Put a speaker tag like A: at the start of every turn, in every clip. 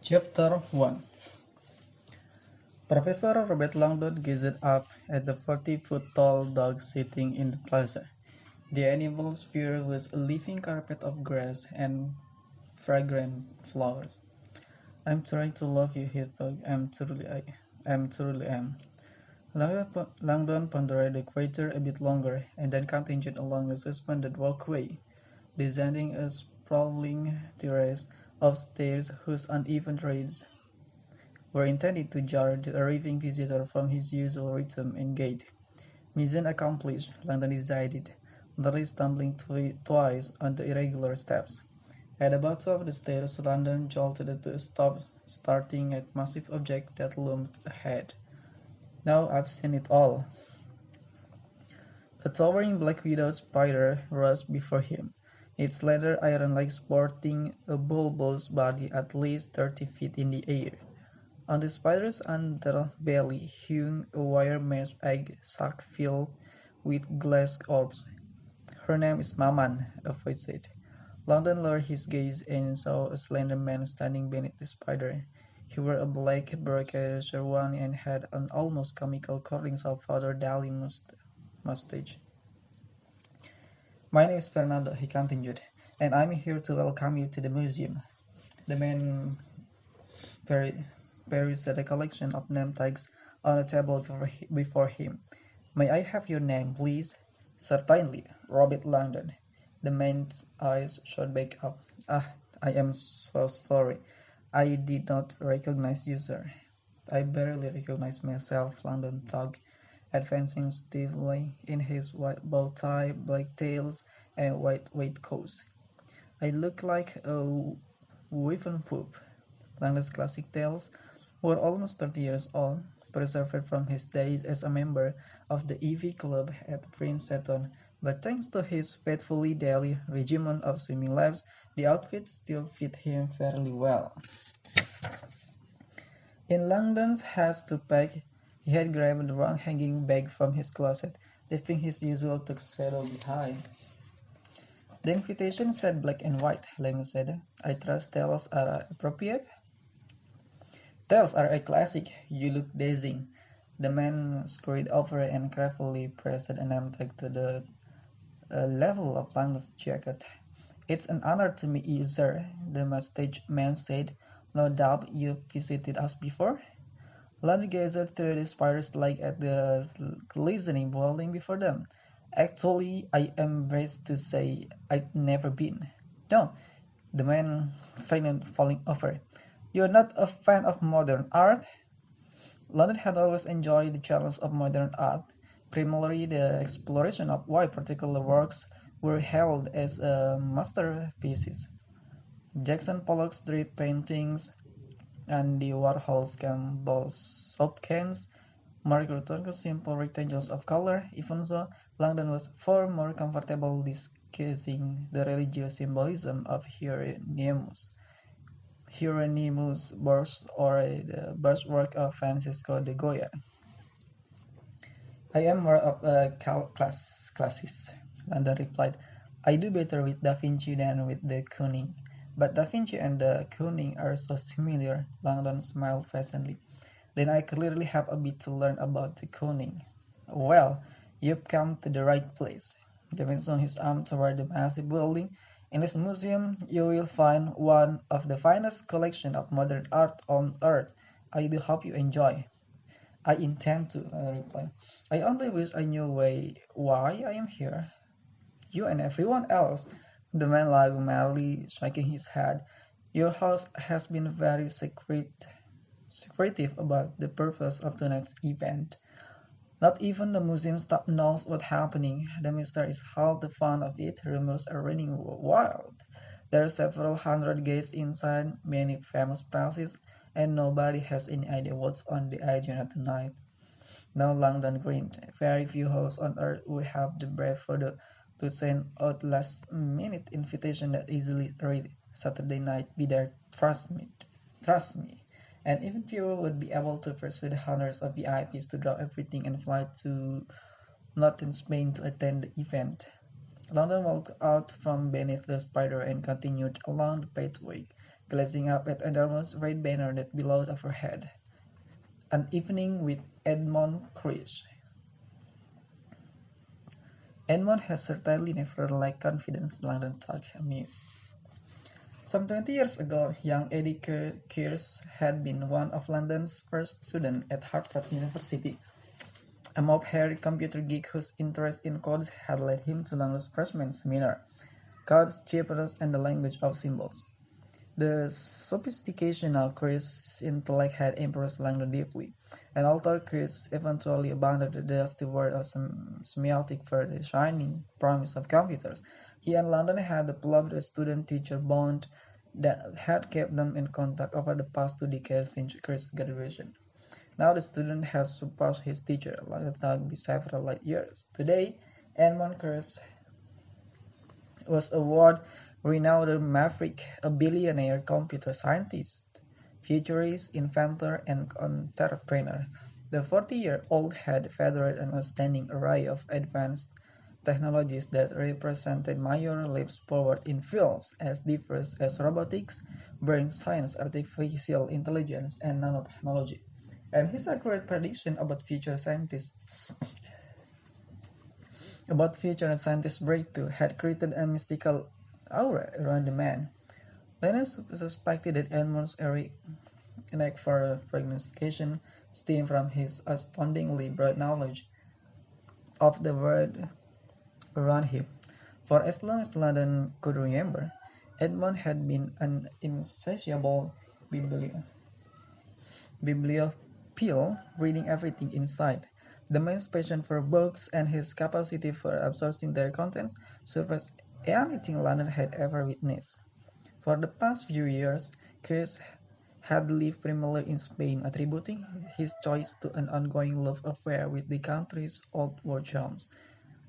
A: Chapter 1. Professor Robert Langdon gazed up at the 40-foot-tall dog sitting in the plaza. The animal's fur was a living carpet of grass and fragrant flowers. "I'm trying to love you," he thought. I truly am. Langdon pondered the creature a bit longer, and then continued along a suspended walkway, descending a sprawling terrace of stairs whose uneven grades were intended to jar the arriving visitor from his usual rhythm and gait. Mission accomplished, Langdon decided, nearly stumbling twice on the irregular steps. At the bottom of the stairs, Langdon jolted to a stop, starting at a massive object that loomed ahead. Now I've seen it all. A towering black widow spider rose before him, its slender iron legs sporting a bulbous body at least 30 feet in the air. On the spider's underbelly hung a wire mesh egg sac filled with glass orbs. "Her name is Maman," a voice said. Langdon lowered his gaze and saw a slender man standing beneath the spider. He wore a black brocade sherwani and had an almost comical curling Salvador Dali mustache. "My name is Fernando," he continued, "and I'm here to welcome you to the museum." The man perused a collection of name tags on a table before him. "May I have your name, please?" "Certainly, Robert Langdon." The man's eyes shot back up. "Ah, I am so sorry. I did not recognize you, sir." "I barely recognize myself," Langdon thought, advancing stiffly in his white bow tie, black tails, and white waistcoat. "I look like a Wyvern. Langdon's classic tales were almost 30 years old, preserved from his days as a member of the EV Club at Green Seton, but thanks to his faithfully daily regimen of swimming laps, the outfit still fit him fairly well. In Langdon's haste to pack, he had grabbed the wrong hanging bag from his closet, leaving his usual tuxedo behind. "The invitation said black and white," Langdon said. "I trust tails are appropriate?" "Tails are a classic. You look dazing." The man scurried over and carefully pressed a name tag to the level of Langdon's jacket. "It's an honor to meet you, sir," the mustached man said. "No doubt you've visited us before?" Langdon gazed through the spider's leg at the glistening building before them. "Actually, I am embarrassed to say I've never been." "No," the man feigned falling over. "You're not a fan of modern art?" Langdon had always enjoyed the challenge of modern art, primarily the exploration of why particular works were hailed as masterpieces. Jackson Pollock's drip paintings, Andy Warhol's Campbell's soap cans, Mark Rothko's simple rectangles of color. Even so, Langdon was far more comfortable discussing the religious symbolism of Hieronymus Bosch or the birthwork of Francisco de Goya. "I am more of a classicist," Langdon replied. "I do better with Da Vinci than with de Kooning." "But Da Vinci and de Kooning are so similar," Langdon smiled pleasantly. "Then I clearly have a bit to learn about de Kooning." "Well, you've come to the right place." The man swung his arm toward the massive building. "In this museum you will find one of the finest collections of modern art on earth. I do hope you enjoy." "I intend to," I replied. "I only wish I knew why I am here." "You and everyone else," the man laughed merrily, shaking his head. "Your host has been very secretive about the purpose of tonight's event. Not even the museum staff knows what's happening. The mystery is half the fun of it. Rumors are running wild. There are several hundred guests inside, many famous passes, and nobody has any idea what's on the agenda tonight." Now Langdon grinned. Very few hosts on earth would have the bravery to send out last-minute invitation that easily read "Saturday night, be there, trust me. Trust me." And even fewer would be able to persuade hundreds of VIPs to drop everything and fly to northern Spain to attend the event. London walked out from beneath the spider and continued along the pathway, glancing up at an enormous red banner that billowed overhead. An Evening with Edmund Crisp. Edmund has certainly never lacked confidence, London thought, amused. Some 20 years ago, young Eddie Kears had been one of London's first students at Harvard University, a mob-haired computer geek whose interest in codes had led him to London's freshman seminar, Codes, Gibberish, and the Language of Symbols. The sophistication of Kears' intellect had impressed Langdon deeply, and although Kears eventually abandoned the dusty world of semiotics for the shining promise of computers, he and Langdon had developed a student-teacher bond that had kept them in contact over the past 2 decades since Kears' graduation. Now the student has surpassed his teacher, Langdon thought, by several light years. Today, Edmund Kears was a world-renowned maverick, a billionaire computer scientist, futurist, inventor, and entrepreneur. The 40-year-old had feathered an outstanding array of advanced technologies that represented major leaps forward in fields as diverse as robotics, brain science, artificial intelligence, and nanotechnology. And his accurate prediction about future scientists' breakthrough had created a mystical aura around the man. Linus suspected that Edmund's early knack for prognostication stemmed from his astoundingly broad knowledge of the world around him. For as long as London could remember, Edmund had been an insatiable bibliophile, reading everything in sight. The man's passion for books and his capacity for absorbing their contents surpassed anything London had ever witnessed. For the past few years, Chris had lived primarily in Spain, attributing his choice to an ongoing love affair with the country's old world charms,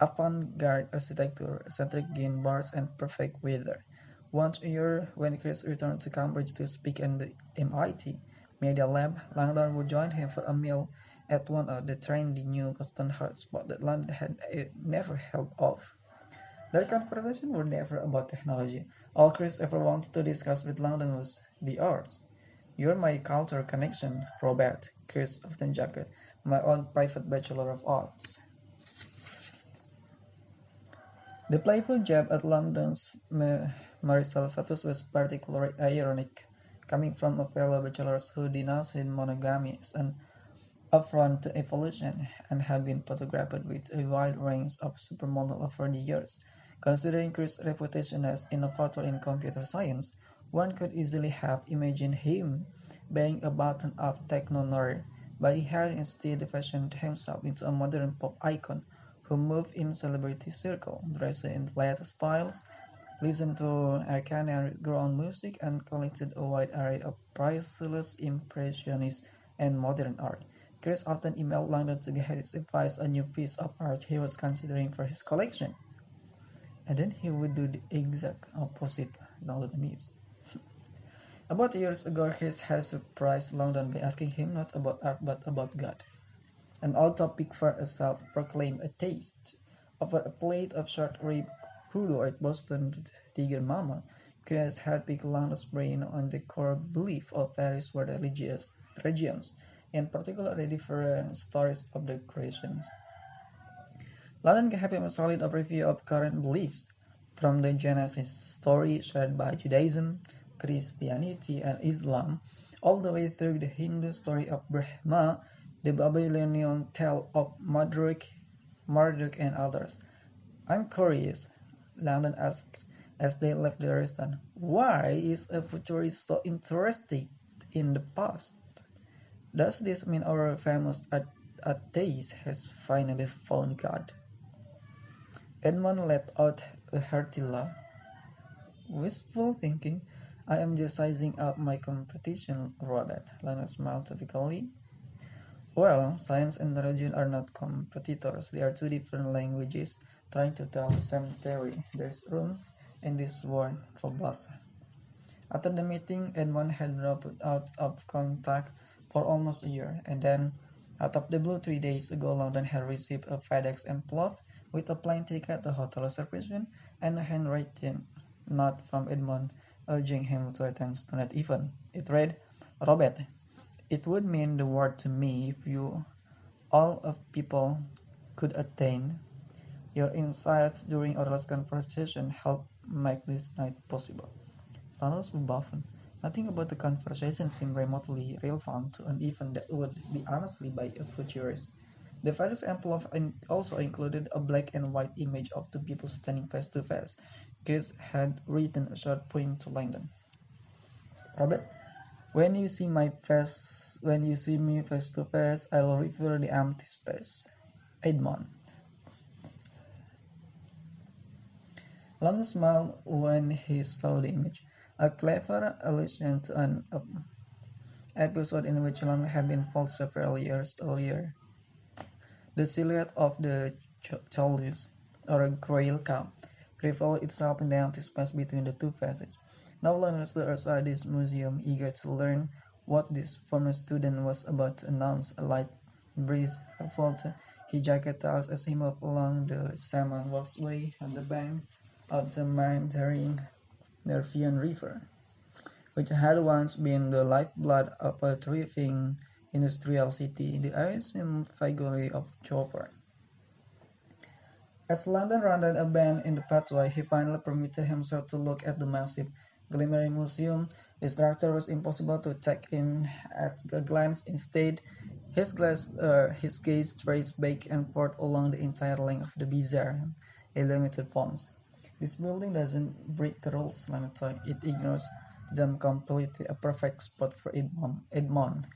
A: avant-garde architecture, eccentric green bars, and perfect weather. Once a year, when Chris returned to Cambridge to speak in the MIT Media Lab, Langdon would join him for a meal at one of the trendy new Boston hotspots that London had never held of. Their conversations were never about technology. All Chris ever wanted to discuss with Langdon was the arts. "You're my cultural connection, Robert," Chris often joked, "my own private Bachelor of Arts." The playful jab at London's marital status was particularly ironic, coming from a fellow bachelor who denounced monogamy as an affront to evolution, and had been photographed with a wide range of supermodels over the years. Considering Chris' reputation as innovator in computer science, one could easily have imagined him being a button-up techno-nerd, but he had instead fashioned himself into a modern pop icon who moved in celebrity circle, dressed in the latest styles, listened to arcane ground music, and collected a wide array of priceless impressionist and modern art. Chris often emailed Langdon to get his advice on a new piece of art he was considering for his collection. And then he would do the exact opposite, Langdon mused. About years ago, Chris had surprised Langdon by asking him not about art but about God, an old topic for a self-proclaimed atheist. Over a plate of short-rib crudo at Boston Tiger Mama, Chris had picked Langdon's brain on the core belief of various world religions, in particular the different stories of the creations. Langdon gave him a solid overview of current beliefs, from the Genesis story shared by Judaism, Christianity, and Islam, all the way through the Hindu story of Brahma, the Babylonian tale of Marduk, and others. "I'm curious," Langdon asked as they left the restaurant, "why is a futurist so interested in the past? Does this mean our famous atheist has finally found God?" Edmund let out a hearty laugh. "Wishful thinking. I am just sizing up my competition, Robert," Langdon smiled topically. "Well, science and religion are not competitors. They are two different languages trying to tell the same theory. There's room in this world for both." After the meeting, Edmund had dropped out of contact for almost a year, and then, out of the blue 3 days ago, Langdon had received a FedEx envelope with a plane ticket, a hotel reservation, and a handwritten note from Edmond urging him to attend that event. It read, "Robert, it would mean the world to me if you all of people could attain. Your insights during our last conversation helped make this night possible." Tunnels were baffled. Nothing about the conversation seemed remotely relevant to an event that would be honestly by a futurist. The first envelope also included a black and white image of two people standing face to face. Chris had written a short poem to Langdon. "Robert, when you see me face to face, I'll reveal the empty space. Edmond." Langdon smiled when he saw the image, a clever allusion to an episode in which Langdon had been fooled several years earlier. The silhouette of the chalice, or a grail cup, revealed itself in the empty space between the two faces. Now Langdon stood outside this museum, eager to learn what this former student was about to announce. A light breeze ruffled his jacket as he moved along the cement walkway on the bank of the meandering Nervion River, which had once been the lifeblood of a thriving industrial city. The air seemed vaguely of Chopper. As Langdon rounded a bend in the pathway, he finally permitted himself to look at the massive, glimmering museum. The structure was impossible to take in at a glance. Instead, his gaze traced back and forth along the entire length of the bizarre, elongated forms. "This building doesn't break the rules," Langdon thought. "It ignores them completely, a perfect spot for Edmond."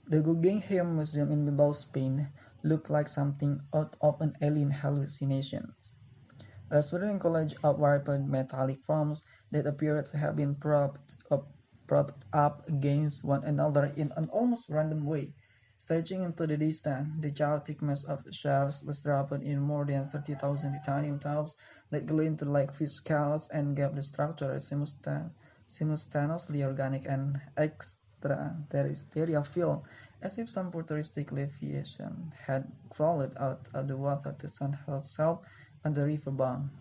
A: The Guggenheim Museum in Bilbao, Spain, looked like something out of an alien hallucination. A swirling collage of warped metallic forms that appeared to have been propped up against one another in an almost random way. Stretching into the distance, the chaotic mess of shafts was draped in more than 30,000 titanium tiles that gleamed like fish scales and gave the structure a simultaneously organic and extraterrestrial feel, as if some futuristic leviathan had crawled out of the water to sun herself on the riverbank.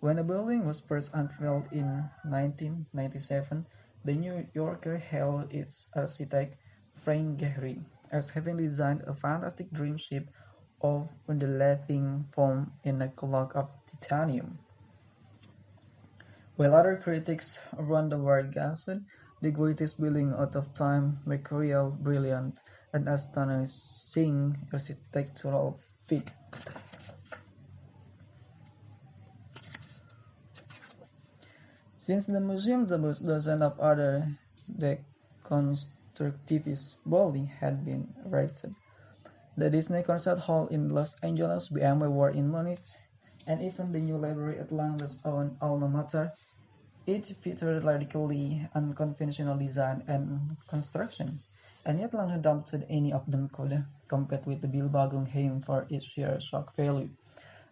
A: When the building was first unveiled in 1997, the New Yorker hailed its architect, Frank Gehry, as having designed a fantastic dream ship of undulating foam in a cloak of titanium. While other critics around the world gasped, "The greatest building out of time, mercurial, brilliant, and astonishing architectural feat." Since the museum boasts dozens of other deconstructivist buildings had been erected. The Disney Concert Hall in Los Angeles, BMW World in Munich, and even the new library at Langdon's own alma mater, each featured radically unconventional design and constructions, and yet Langdon doubted any of them could compete with the Bilbao Guggenheim for its sheer shock value.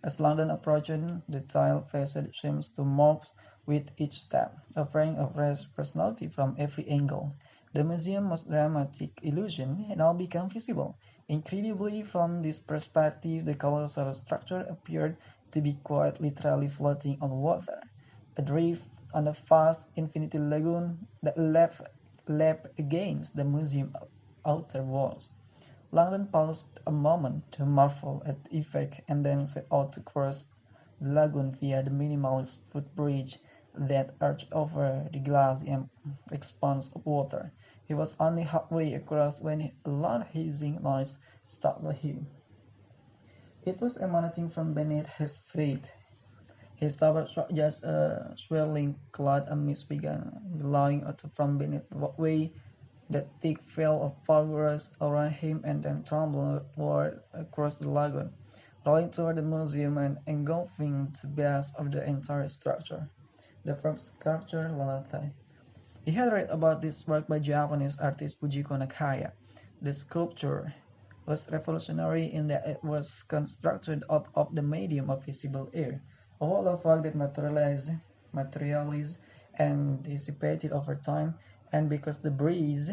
A: As Langdon approached, the tile facade seemed to morph with each step, offering a fresh personality from every angle. The museum's dramatic illusion had now become visible. Incredibly, from this perspective, the colossal structure appeared to be quite literally floating on water, adrift on a vast infinity lagoon that lapped against the museum's outer walls. Langdon paused a moment to marvel at the effect and then set out to cross the lagoon via the minimalist footbridge that arched over the glassy expanse of water. He was only halfway across when a loud hissing noise startled him. It was emanating from beneath his feet. He stopped short, just a swirling cloud of mist began billowing out from beneath the walkway. The thick veil of fog rose around him and then trembled across the lagoon, rolling toward the museum and engulfing the base of the entire structure. The first sculpture, Lalate. He had read about this work by Japanese artist Fujiko Nakaya. The sculpture was revolutionary in that it was constructed out of the medium of visible air, a wall of fog that materialized and dissipated over time, and because the breeze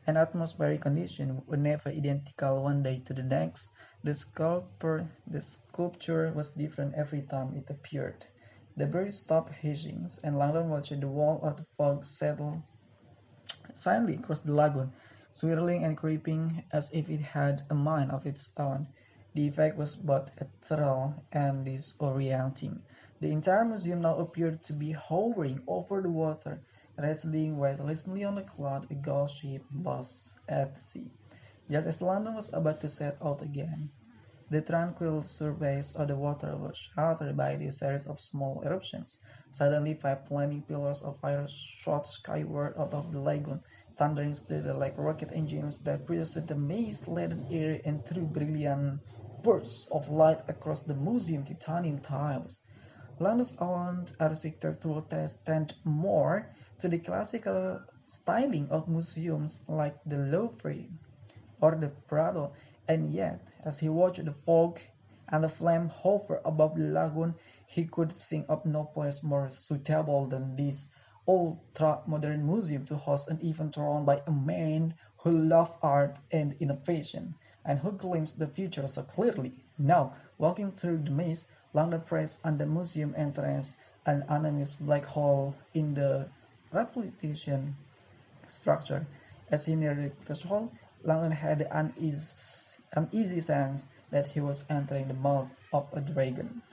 A: and atmospheric conditions were never identical one day to the next, The sculpture was different every time it appeared. The birds stopped hissing, and Langdon watched the wall of the fog settle silently across the lagoon, swirling and creeping as if it had a mind of its own. The effect was both ethereal and disorienting. The entire museum now appeared to be hovering over the water, resting weightlessly on a cloud, a ghost ship lost at sea. Just as London was about to set out again, the tranquil surface of the water was shattered by a series of small eruptions. Suddenly, five flaming pillars of fire shot skyward out of the lagoon, thundering steadily like rocket engines that pierced the maze-laden air and threw brilliant bursts of light across the museum's titanium tiles. London's own architectural taste tend more to the classical styling of museums like the Louvre or the Prado, and yet, as he watched the fog and the flame hover above the lagoon, he could think of no place more suitable than this ultra-modern museum to host an event run by a man who loved art and innovation, and who glimpsed the future so clearly. Now, walking through the maze, London pressed on the museum entrance, an enormous black hole in the replication structure. As he neared the threshold, Langdon had the uneasy sense that he was entering the mouth of a dragon.